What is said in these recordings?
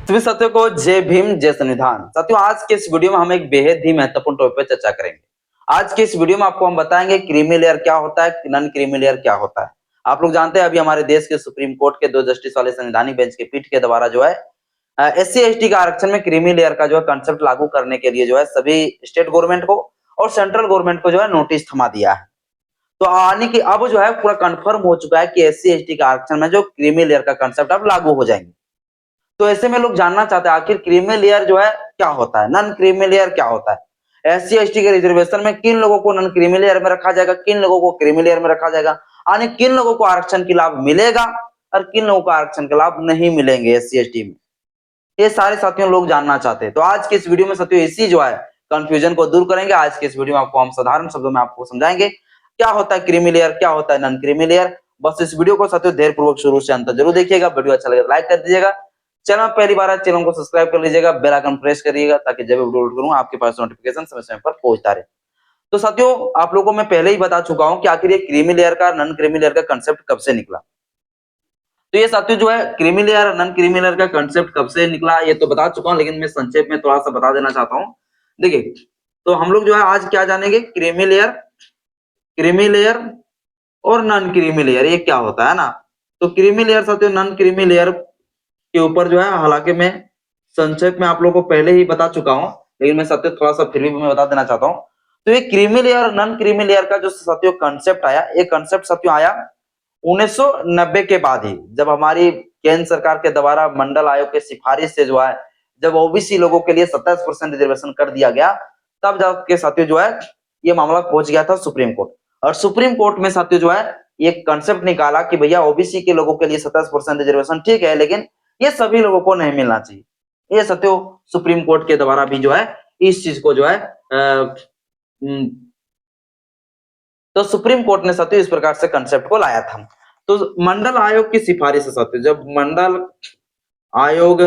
सभी साथियों को जय भीम जय संविधान। साथियों, आज के इस वीडियो में हम एक बेहद ही महत्वपूर्ण टॉपिक पर चर्चा करेंगे। आज के इस वीडियो में आपको हम बताएंगे क्रीमी लेयर क्या होता है, नॉन क्रीमी लेयर क्या होता है। आप लोग जानते हैं अभी हमारे देश के सुप्रीम कोर्ट के 2 जस्टिस वाले संवैधानिक बेंच के पीठ के द्वारा जो है एससी एसटी का आरक्षण में क्रीमी लेयर का जो है कंसेप्ट लागू करने के लिए जो है सभी स्टेट गवर्नमेंट को और सेंट्रल गवर्नमेंट को जो है नोटिस थमा दिया है। तो आने की अब जो है पूरा कंफर्म हो चुका है कि एससी एसटी का आरक्षण में जो क्रीमी लेयर का कंसेप्ट अब लागू हो जाएंगे। तो ऐसे में लोग जानना चाहते हैं आखिर क्रीमी लेयर जो है क्या होता है, नॉन क्रीमी लेयर क्या होता है। एससी एसटी के रिजर्वेशन में किन लोगों को नॉन क्रीमी लेयर में रखा जाएगा, किन लोगों को क्रीमी लेयर में रखा जाएगा, यानी किन लोगों को आरक्षण की लाभ मिलेगा और किन लोगों को आरक्षण के लाभ नहीं मिलेंगे एससी एसटी में। ये सारे साथियों लोग जानना चाहते हैं। तो आज के इस वीडियो में साथियों इसी जो है कंफ्यूजन को दूर करेंगे। आज के इस वीडियो में आपको हम साधारण शब्दों में आपको समझाएंगे क्या होता है क्रीमी लेयर, क्या होता है नॉन क्रीमी लेयर। बस इस वीडियो को साथियों धैर्य पूर्वक शुरू से अंत जरूर देखिएगा। वीडियो अच्छा लगे तो लाइक कर दीजिएगा। चैनल पहली बार है, चैनल को सब्सक्राइब कर लीजिएगा, बेल आइकन प्रेस करिएगा ताकि जब वीडियो अपलोड करूं आपके पास नोटिफिकेशन समय समय पर पहुंचता रहे। तो साथियों, आप लोगों को मैं पहले ही बता चुका हूं कि आखिर ये क्रीमी लेयर का नॉन क्रीमी लेयर का कंसेप्ट कब से निकला। तो ये साथियों जो है creamy layer non creamy layer का कंसेप्ट कब से निकला ये तो बता चुका हूं, लेकिन मैं संक्षेप में थोड़ा सा बता देना चाहता हूं। देखिए, तो हम लोग जो है आज क्या जानेंगे, क्रीमी लेयर और नॉन क्रीमी लेयर ये क्या होता है ना। तो क्रीमी लेयर साथियों नॉन क्रीमी लेयर के ऊपर जो है हालांकि मैं संक्षेप में आप लोगों को पहले ही बता चुका हूं, लेकिन मैं साथियों थोड़ा सा फिर भी मैं बता देना चाहता हूं। तो ये क्रीमी लेयर और नॉन क्रीमी लेयर का जो साथियों कंसेप्ट आया, ये कंसेप्ट साथियों आया 1990 के बाद ही, जब हमारी केंद्र सरकार के द्वारा मंडल आयोग के सिफारिश से जो है जब ओबीसी लोगों के लिए 27% रिजर्वेशन कर दिया गया, तब जाके साथियों जो है ये मामला पहुंच गया था सुप्रीम कोर्ट। और सुप्रीम कोर्ट में साथियों जो है ये कंसेप्ट निकाला कि भैया ओबीसी के लोगों के लिए 27% रिजर्वेशन ठीक है, लेकिन ये सभी लोगों को नहीं मिलना चाहिए। ये साथियों सुप्रीम कोर्ट के द्वारा भी जो है इस चीज को जो है तो सुप्रीम कोर्ट ने साथियों इस प्रकार से कंसेप्ट को लाया था। तो मंडल आयोग की सिफारिश से साथियों, जब मंडल आयोग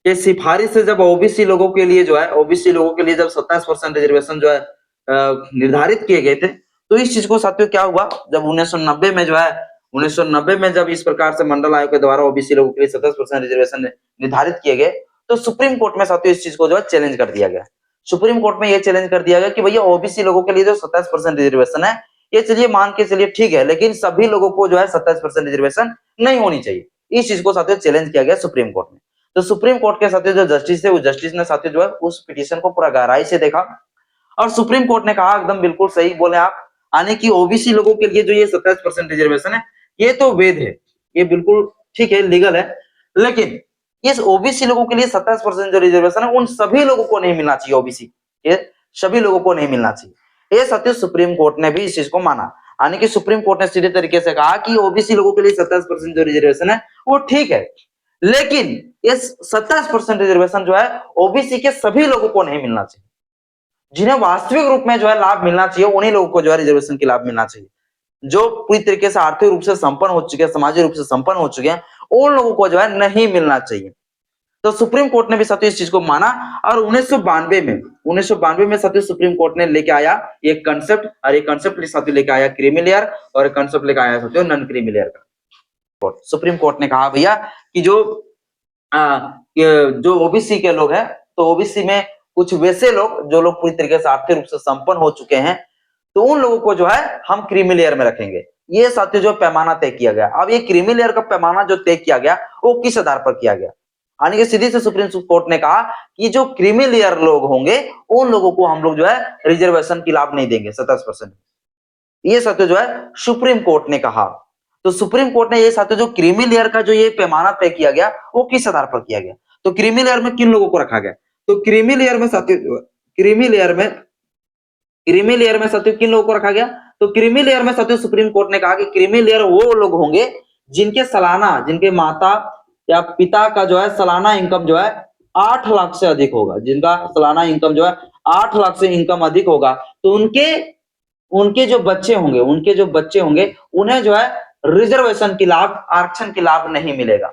के सिफारिश से जब ओबीसी लोगों के लिए जो है ओबीसी लोगों के लिए जब 27% रिजर्वेशन जो है निर्धारित किए गए थे, तो इस चीज को साथियों क्या हुआ, जब 1990 में जो है 1990 में जब इस प्रकार से मंडल आयोग के द्वारा ओबीसी लोगों के लिए 27% रिजर्वेशन निर्धारित किए गए, तो सुप्रीम कोर्ट में साथियों इस चीज को जो है चैलेंज कर दिया गया। सुप्रीम कोर्ट में यह चैलेंज कर दिया गया कि भैया ओबीसी लोगों के लिए जो 27% रिजर्वेशन है ये चलिए मान के चलिए ठीक है, लेकिन सभी लोगों को जो है 27% रिजर्वेशन नहीं होनी चाहिए। इस चीज को साथियों चैलेंज किया गया सुप्रीम कोर्ट में। तो सुप्रीम कोर्ट के साथियों जो जस्टिस थे, उस जस्टिस ने साथियों जो है उस पिटीशन को पूरा गहराई से देखा और सुप्रीम कोर्ट ने कहा एकदम बिल्कुल सही बोले आप, आने की ओबीसी लोगों के लिए जो ये 27% रिजर्वेशन है ये तो वैध है, ये बिल्कुल ठीक है, लीगल है, लेकिन इस ओबीसी लोगों के लिए 27% जो रिजर्वेशन है उन सभी लोगों को नहीं मिलना चाहिए। ओबीसी ये सभी लोगों को नहीं मिलना चाहिए। ये सत्य सुप्रीम कोर्ट ने भी इस चीज को माना, यानी कि सुप्रीम कोर्ट ने सीधे तरीके से कहा कि ओबीसी लोगों के लिए 27% जो रिजर्वेशन है वो ठीक है, लेकिन ये 27% रिजर्वेशन जो है ओबीसी के सभी लोगों को नहीं मिलना चाहिए। जिन्हें वास्तविक रूप में जो है लाभ मिलना चाहिए उन्हीं लोगों को जो है रिजर्वेशन की लाभ मिलना चाहिए। जो पूरी तरीके से आर्थिक रूप से संपन्न हो चुके हैं, सामाजिक रूप से संपन्न हो चुके हैं, उन लोगों को जो है नहीं मिलना चाहिए। तो सुप्रीम कोर्ट ने भी साथियों इस चीज को माना और 1992 में साथियों सुप्रीम कोर्ट ने लेके आया एक कंसेप्ट, और ये कंसेप्ट साथियों लेके आया क्रीमी लेयर और कंसेप्ट लेके आया साथियों नॉन क्रीमी लेयर का। सुप्रीम कोर्ट ने कहा भैया कि जो ओबीसी के लोग हैं, तो ओबीसी में कुछ वैसे लोग जो लोग पूरी तरीके से आर्थिक रूप से संपन्न हो चुके हैं, तो उन लोगों को जो है हम क्रीमी लेयर में रखेंगे। ये साथियों जो पैमाना तय किया गया। अब ये क्रीमी लेयर का पैमाना जो तय किया गया वो किस आधार पर किया गया, यानी कि सीधी से सुप्रीम कोर्ट ने कहा कि जो क्रीमी लेयर लोग होंगे उन लोगों को हम लोग जो है रिजर्वेशन की लाभ नहीं देंगे 27%। ये साथियों जो है सुप्रीम कोर्ट ने कहा। तो सुप्रीम कोर्ट ने ये साथियों जो क्रीमी लेयर का जो ये पैमाना तय किया गया वो किस आधार पर किया गया, तो क्रीमी लेयर में किन लोगों को रखा गया, तो क्रीमी लेयर में साथियों साथियों किन लोगों को रखा गया, तो क्रीमी लेयर में साथियों सुप्रीम कोर्ट ने कहा कि क्रीमी लेयर वो लोग होंगे जिनके माता या पिता का जो है सालाना इनकम जो है 8 लाख से अधिक होगा, जिनका सालाना इनकम जो है 8 लाख से इनकम अधिक होगा, तो उनके जो बच्चे होंगे उन्हें जो है रिजर्वेशन की लाभ, आरक्षण की लाभ नहीं मिलेगा।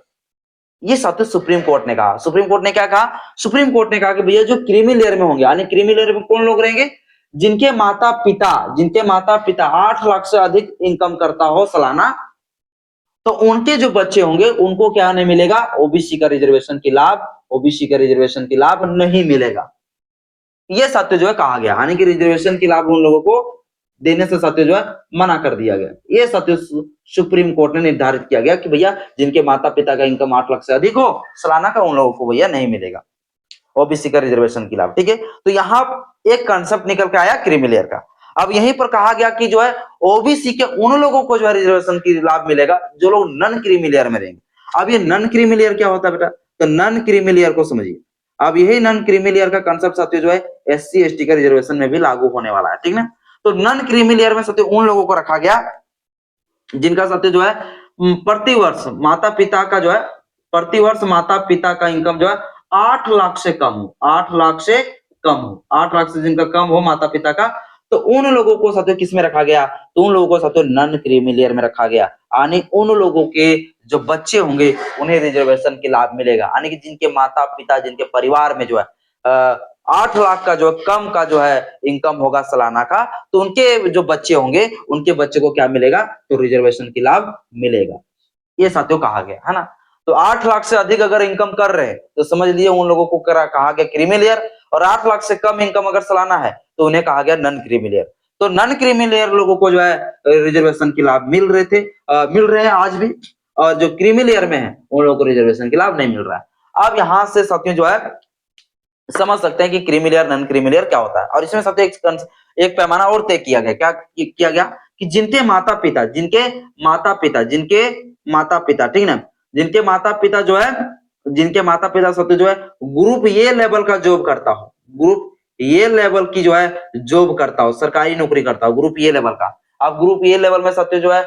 ये साथियों सुप्रीम कोर्ट ने कहा। सुप्रीम कोर्ट ने क्या कहा, सुप्रीम कोर्ट ने कहा कि भैया जो क्रीमी लेयर में होंगे, यानी क्रीमी लेयर में कौन लोग रहेंगे, जिनके माता पिता 8 लाख से अधिक इनकम करता हो सालाना, तो उनके जो बच्चे होंगे उनको क्या नहीं मिलेगा, ओबीसी का रिजर्वेशन की लाभ, ओबीसी का रिजर्वेशन की लाभ नहीं मिलेगा। ये सत्य जो है कहा गया, यानी कि रिजर्वेशन की लाभ उन लोगों को देने से सत्य जो है मना कर दिया गया। ये सत्य सुप्रीम कोर्ट ने निर्धारित किया गया कि भैया जिनके माता पिता का इनकम 8 लाख से अधिक हो सालाना का, उन लोगों को भैया नहीं मिलेगा ओबीसी का रिजर्वेशन की लाभ। ठीक है, तो यहाँ एक कंसेप्ट निकल के आया क्रीमी लेयर का। अब यहीं पर कहा गया कि जो है ओबीसी के उन लोगों को जो है रिजर्वेशन की लाभ मिलेगा जो लोग नन क्रीमी लेयर में रहेंगे। अब ये नन क्रीमी लेयर क्या होता है बेटा, तो नन क्रीमी लेयर को समझिए। अब यही नन क्रीमी लेयर का कंसेप्ट साथियों जो है एससी एसटी का रिजर्वेशन में भी लागू होने वाला है। ठीक ना, तो नन क्रीमी लेयर में साथियों उन लोगों को रखा गया जिनका साथियों जो है प्रतिवर्ष माता पिता का जो है प्रतिवर्ष माता पिता का इनकम जो है 8 लाख से कम हो, 8 लाख से कम हो, 8 लाख से जिनका कम हो माता पिता का, तो उन लोगों को साथियों किस में रखा गया, तो उन लोगों को साथियों नन क्रीमी लेयर में रखा गया। यानी उन लोगों के जो बच्चे होंगे उन्हें रिजर्वेशन की लाभ मिलेगा। यानी कि जिनके माता पिता जिनके परिवार में जो है 8 लाख का जो कम का जो है इनकम होगा सालाना का, तो उनके जो बच्चे होंगे उनके बच्चे को क्या मिलेगा, तो रिजर्वेशन की लाभ मिलेगा। ये साथियों कहा गया है ना। तो 8 लाख से अधिक अगर इनकम कर रहे हैं तो समझ लिए उन लोगों को कहा गया क्रीमी लेयर, और 8 लाख से कम इनकम अगर सालाना है तो उन्हें कहा गया नन क्रीमी लेयर। तो नन क्रीमी लेयर लोगों को जो है रिजर्वेशन की लाभ मिल रहे थे, मिल रहे हैं आज भी, और जो क्रीमी लेयर में है उन लोगों को रिजर्वेशन की लाभ नहीं मिल रहा है। अब यहां से साथियों जो है समझ सकते हैं कि creamy layer non creamy layer क्या होता है। और इसमें साथियों एक पैमाना और तय किया गया, क्या किया गया कि जिनके माता पिता ठीक ना, जिनके माता पिता जो है जिनके माता पिता साथियों जो है ग्रुप ए लेवल का जॉब करता हो, ग्रुप ए लेवल की जो है जॉब करता हो, सरकारी नौकरी करता हो ग्रुप ए लेवल का। अब ग्रुप ए लेवल में साथियों जो है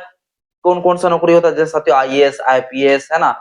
कौन कौन सा नौकरी होता है, जैसे साथियों आईएएस आईपीएस है ना,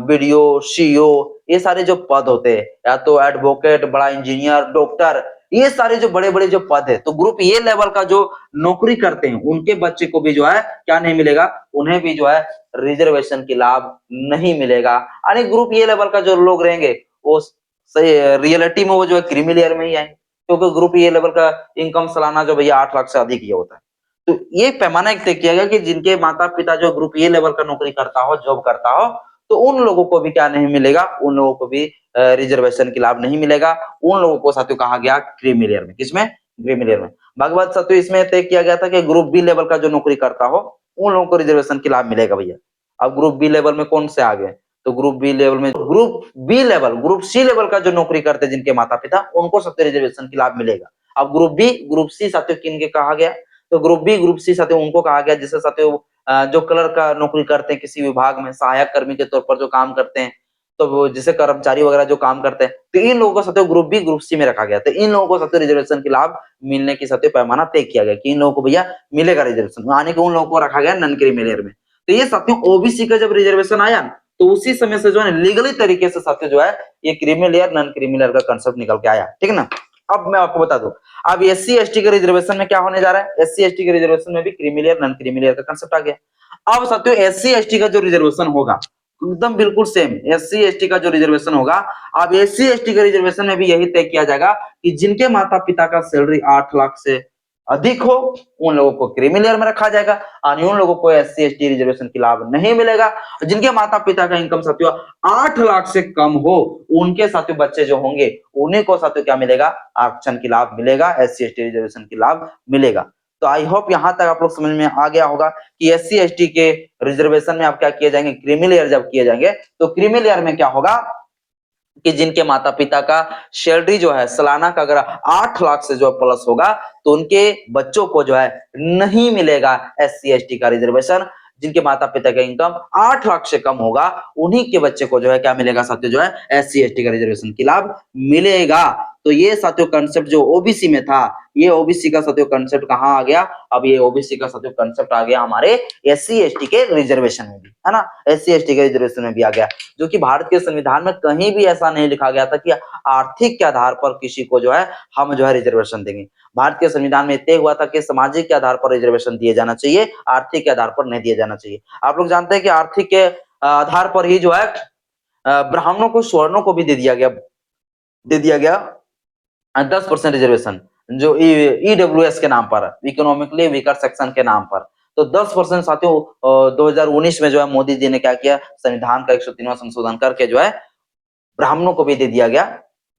बीडीओ सीईओ, ये सारे जो पद होते हैं, या तो एडवोकेट, बड़ा इंजीनियर, डॉक्टर, ये सारे जो बड़े बड़े जो पद है, तो ग्रुप ए लेवल का जो नौकरी करते हैं उनके बच्चे को भी जो है क्या नहीं मिलेगा, उन्हें भी जो है रिजर्वेशन की लाभ नहीं मिलेगा। यानी ग्रुप ए लेवल का जो लोग रहेंगे वो सही रियलिटी में वो जो है क्रीमी लेयर में ही आएंगे, क्योंकि ग्रुप ए लेवल का इनकम सालाना जो भैया 8 लाख से अधिक ही होता है। तो ये पैमाना एक तय किया गया कि जिनके माता पिता जो ग्रुप ए लेवल का नौकरी करता हो, जॉब करता हो, तो उन लोगों को भी क्या नहीं मिलेगा, उन लोगों को भी रिजर्वेशन की लाभ नहीं मिलेगा। उन लोगों को साथियों कहा गया क्रीमी लेयर में, किसमें, क्रीमी लेयर में। भगवत साथियों इसमें तय किया गया था कि ग्रुप बी लेवल का जो नौकरी करता हो उन लोगों को रिजर्वेशन की लाभ मिलेगा भैया। अब ग्रुप बी लेवल में कौन से आ गए, तो ग्रुप बी लेवल में ग्रुप सी लेवल का जो नौकरी करते हैं जिनके माता पिता, उनको सबसे रिजर्वेशन की लाभ मिलेगा। अब ग्रुप बी ग्रुप सी साथियों किन के कहा गया, तो ग्रुप बी ग्रुप सी साथियों उनको कहा गया जिससे साथियों जो क्लर्क का नौकरी करते हैं किसी विभाग में, सहायक कर्मी के तौर पर जो काम करते हैं, तो वो जैसे कर्मचारी वगैरह जो काम करते हैं, तो इन लोगों को साथियों ग्रुप बी ग्रुप सी में रखा गया। तो इन लोगों को साथियों रिजर्वेशन की लाभ मिलने की साथियों पैमाना तय किया गया कि इन लोगों को भैया मिलेगा रिजर्वेशन, यानी कि उन लोगों को रखा गया नन क्रीमी लेयर में। तो ये साथियों ओबीसी का जब रिजर्वेशन आया तो उसी समय से जो है लीगली तरीके से साथियों जो है ये creamy layer non creamy layer का कंसेप्ट निकल के आया। ठीक है ना। अब मैं आपको बता दूं, अब एससी एसटी के रिजर्वेशन में क्या होने जा रहा है, एससी एसटी के रिजर्वेशन में भी creamy layer non creamy layer का कंसेप्ट आ गया। अब साथियों एससी एसटी का जो रिजर्वेशन होगा एकदम बिल्कुल सेम एससी एसटी का जो रिजर्वेशन होगा, अब एससी एसटी के रिजर्वेशन में भी यही तय किया जाएगा कि जिनके माता पिता का सैलरी 8 लाख से अधिक हो उन लोगों को क्रीमी लेयर में रखा जाएगा, और उन लोगों को एससी एसटी रिजर्वेशन की लाभ नहीं मिलेगा। जिनके माता पिता का इनकम साथियों 8 लाख से कम हो उनके साथियों बच्चे जो होंगे उन्हीं को साथियों क्या मिलेगा, आरक्षण की लाभ मिलेगा, एससी एसटी रिजर्वेशन की लाभ मिलेगा। तो आई होप यहां तक आप लोग समझ में आ गया होगा कि एससी एसटी के रिजर्वेशन में आप क्या किए जाएंगे, क्रीमी लेयर जब किए जाएंगे तो क्रीमी लेयर में क्या होगा कि जिनके माता पिता का सैलरी जो है सालाना का अगर 8 लाख से जो प्लस होगा तो उनके बच्चों को जो है नहीं मिलेगा एससी एसटी का रिजर्वेशन। जिनके माता पिता का इनकम 8 लाख से कम होगा उन्हीं के बच्चे को जो है क्या मिलेगा साथियों, जो है एससी एसटी का रिजर्वेशन की लाभ मिलेगा। तो ये साथियों कंसेप्ट जो ओबीसी में था, ये ओबीसी का साथियों कंसेप्ट कहां आ गया, अब ये ओबीसी का साथियों कंसेप्ट आ गया हमारे एससी एसटी के रिजर्वेशन में भी, है ना, एससी एसटी के रिजर्वेशन में भी आ गया। जो कि भारत के संविधान में कहीं भी ऐसा नहीं लिखा गया था कि आर्थिक के आधार पर किसी को जो है हम जो है रिजर्वेशन देंगे। भारत के संविधान में तय हुआ था कि सामाजिक के आधार पर रिजर्वेशन दिए जाना चाहिए, आर्थिक के आधार पर नहीं दिया जाना चाहिए। आप लोग जानते हैं कि आर्थिक के आधार पर ही जो है ब्राह्मणों को, स्वर्णों को भी दे दिया गया 10% रिजर्वेशन, जो ईडब्ल्यूएस के नाम पर, इकोनॉमिकली वीकर सेक्शन के नाम पर। तो 10% साथियों 2019 में जो है मोदी जी ने क्या किया, संविधान का 103वां संशोधन करके जो है ब्राह्मणों को भी दे दिया गया।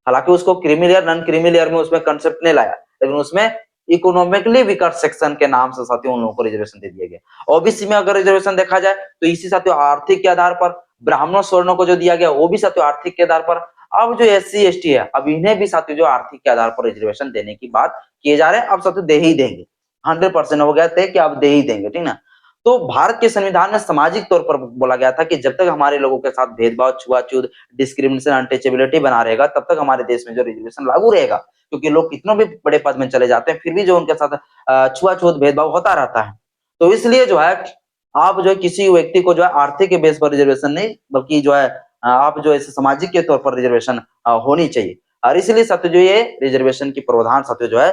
हालांकि उसको creamy layer non creamy layer में उसमें कंसेप्ट नहीं लाया, लेकिन उसमें इकोनॉमिकली वीकर सेक्शन के नाम से साथियों उन लोगों को रिजर्वेशन दे दिया गया। ओबीसी में अगर रिजर्वेशन देखा जाए तो इसी साथियों आर्थिक के आधार पर, ब्राह्मणों सवर्णों को जो दिया गया वो भी साथियों आर्थिक के आधार पर। अब जो SC ST है, अब इन्हें भी साथियों जो आर्थिक के आधार पर रिजर्वेशन देने की बात किए जा रहे हैं, अब साथियों दे ही देंगे। 100% हो गया थे कि अब दे ही देंगे, ठीक ना। तो भारत के संविधान में सामाजिक तौर पर बोला गया था कि जब तक हमारे लोगों के साथ भेदभाव, छुआछूत, डिस्क्रिमिनेशन, अनटचेबिलिटी बना रहेगा, तब तक हमारे देश में जो रिजर्वेशन लागू रहेगा। क्योंकि लोग कितनों भी बड़े पद में चले जाते हैं, फिर भी जो उनके साथ छुआछूत, भेदभाव होता रहता है। तो इसलिए जो है आप जो है किसी व्यक्ति को जो है आर्थिक के बेस पर रिजर्वेशन नहीं, बल्कि जो है आप जो है सामाजिक के तौर पर रिजर्वेशन होनी चाहिए। और इसलिए साथियों जो ये रिजर्वेशन की प्रावधान साथियों जो है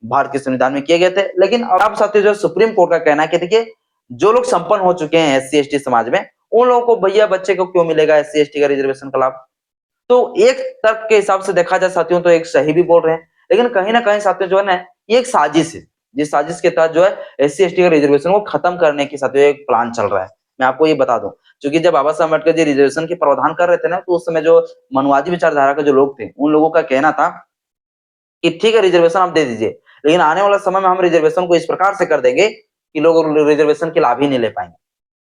भारत के संविधान में किए गए थे। लेकिन अब साथियों जो सुप्रीम कोर्ट का कहना है कि देखिए जो लोग संपन्न हो चुके हैं SC ST समाज में, उन लोगों को भैया बच्चे को क्यों मिलेगा SC ST का रिजर्वेशन का लाभ। तो एक तर्क के हिसाब से देखा जाए साथियों तो एक सही भी बोल रहे हैं, लेकिन कहीं ना कहीं साथियों जो है ना ये एक साजिश है, जिस साजिश के तहत जो है SC ST का रिजर्वेशन को खत्म करने की साथियों एक प्लान चल रहा है। मैं आपको ये बता दूं, क्योंकि जब बाबा साहब अम्बेडकर जी रिजर्वेशन के प्रावधान कर रहे थे ना, तो उस समय जो मनुवादी विचारधारा के जो लोग थे, उन लोगों का कहना था कि ठीक है रिजर्वेशन आप दे दीजिए, लेकिन आने वाला समय में हम रिजर्वेशन को इस प्रकार से कर देंगे कि लोग रिजर्वेशन के लाभ ही नहीं ले पाएंगे।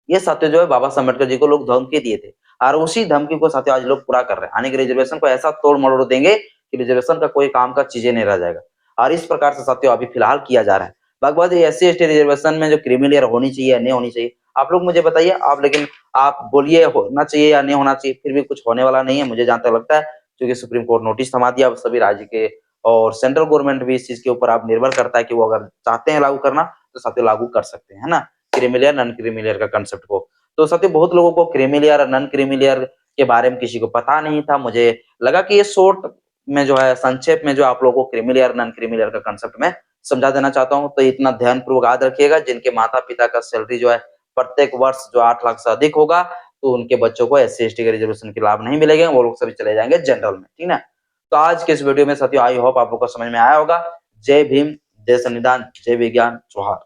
ये साथियों जो है बाबा साहब अम्बेडकर जी को लोग धमकी दिए थे, और उसी धमकी को साथियों आज लोग पूरा कर रहे हैं। यानी कि रिजर्वेशन को ऐसा तोड़ मरोड़ देंगे कि रिजर्वेशन का कोई काम का चीजें नहीं रह जाएगा। और इस प्रकार से साथियों अभी फिलहाल किया जा रहा है। बाकी बात SC ST रिजर्वेशन में जो क्रीमी लेयर होनी चाहिए या नहीं होनी चाहिए, आप लोग मुझे बताइए। आप लेकिन आप बोलिए होना चाहिए या नहीं होना चाहिए, फिर भी कुछ होने वाला नहीं है मुझे जहां तक लगता है, क्योंकि सुप्रीम कोर्ट नोटिस थमा दिया सभी राज्य के, और सेंट्रल गवर्नमेंट भी इस चीज के ऊपर आप निर्भर करता है कि वो अगर चाहते हैं लागू करना तो साथियों लागू कर सकते हैं, है ना, creamy layer non creamy layer का कंसेप्ट को। तो साथियों बहुत लोगों को क्रीमी लेयर और नॉन क्रीमी लेयर के बारे में किसी को पता नहीं था। मुझे लगा कि ये शॉर्ट में जो है संक्षेप में जो आप लोगों को creamy layer non creamy layer का कंसेप्ट में समझा देना चाहता हूँ। तो इतना ध्यानपूर्वक याद रखिएगा, जिनके माता पिता का सैलरी जो है प्रत्येक वर्ष जो 8 लाख से अधिक होगा, तो उनके बच्चों को SC ST के रिजर्वेशन के लाभ नहीं मिलेंगे, वो लोग सभी चले जाएंगे जनरल में, ठीक ना। तो आज के इस वीडियो में साथियों आई होप आप लोग को समझ में आया होगा। जय भीम, जय संविधान, जय विज्ञान, जोहार।